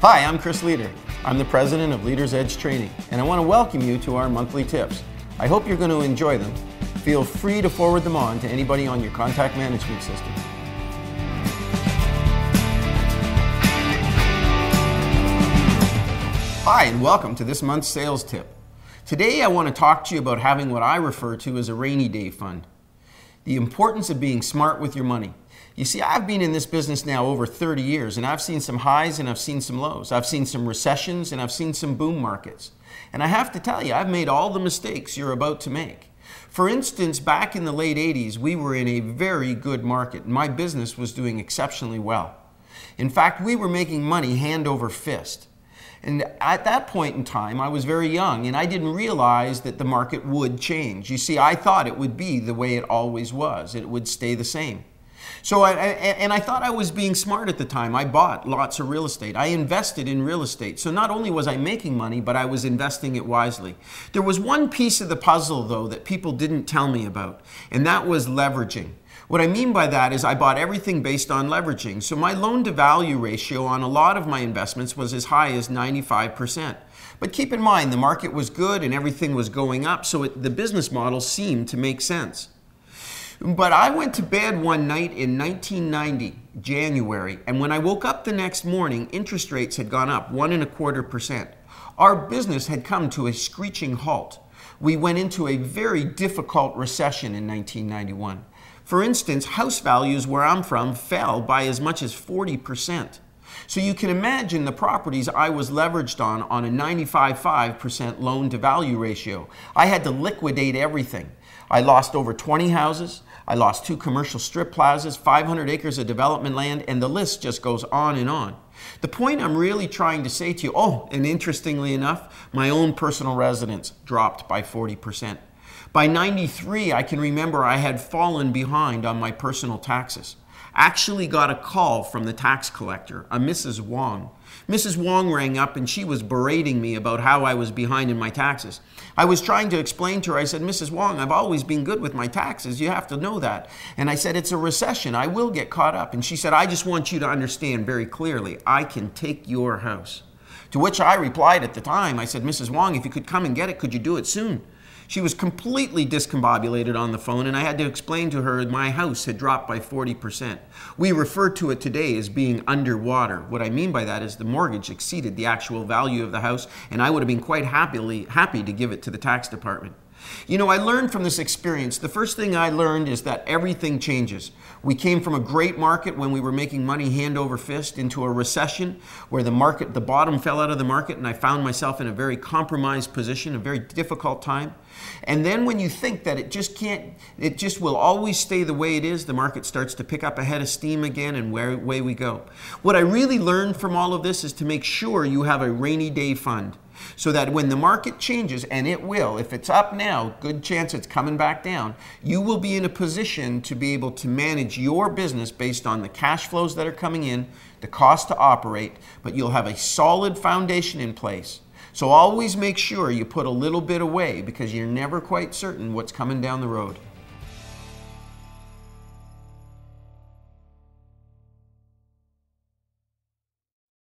Hi, I'm Chris Leader. I'm the president of Leaders Edge Training, and I want to welcome you to our monthly tips. I hope you're going to enjoy them. Feel free to forward them on to anybody on your contact management system. Hi, and welcome to this month's sales tip. Today I want to talk to you about having what I refer to as a rainy day fund. The importance of being smart with your money. You see, I've been in this business now over 30 years, and I've seen some highs and I've seen some lows. I've seen some recessions and I've seen some boom markets. And I have to tell you, I've made all the mistakes you're about to make. For instance, back in the late 80s, we were in a very good market. My business was doing exceptionally well. In fact, we were making money hand over fist. And at that point in time, I was very young, and I didn't realize that the market would change. You see, I thought it would be the way it always was. It would stay the same. So I thought I was being smart at the time. I bought lots of real estate. I invested in real estate. So not only was I making money, but I was investing it wisely. There was one piece of the puzzle, though, that people didn't tell me about, and that was leveraging. What I mean by that is I bought everything based on leveraging. So my loan-to-value ratio on a lot of my investments was as high as 95%. But keep in mind, the market was good and everything was going up, so the business model seemed to make sense. But I went to bed one night in 1990, January, and when I woke up the next morning, interest rates had gone up 1.25%. Our business had come to a screeching halt. We went into a very difficult recession in 1991. For instance, house values where I'm from fell by as much as 40%. So you can imagine the properties I was leveraged on a 95.5% loan-to-value ratio. I had to liquidate everything. I lost over 20 houses. I lost 2 commercial strip plazas, 500 acres of development land, and the list just goes on and on. The point I'm really trying to say to you, and interestingly enough, my own personal residence dropped by 40%. By 93, I can remember I had fallen behind on my personal taxes. Actually got a call from the tax collector, a Mrs. Wong. Mrs. Wong rang up and she was berating me about how I was behind in my taxes. I was trying to explain to her, I said, Mrs. Wong, I've always been good with my taxes. You have to know that. And I said, it's a recession. I will get caught up. And she said, I just want you to understand very clearly, I can take your house. To which I replied at the time, I said, Mrs. Wong, if you could come and get it, could you do it soon? She was completely discombobulated on the phone, and I had to explain to her my house had dropped by 40%. We refer to it today as being underwater. What I mean by that is the mortgage exceeded the actual value of the house, and I would have been quite happy to give it to the tax department. You know, I learned from this experience, the first thing I learned is that everything changes. We came from a great market when we were making money hand over fist into a recession where the bottom fell out of the market, and I found myself in a very compromised position, a very difficult time. And then when you think that it just will always stay the way it is, the market starts to pick up a head of steam again, and away we go. What I really learned from all of this is to make sure you have a rainy day fund, so that when the market changes, and it will, if it's up now, good chance it's coming back down, you will be in a position to be able to manage your business based on the cash flows that are coming in, the cost to operate, but you'll have a solid foundation in place. So always make sure you put a little bit away because you're never quite certain what's coming down the road.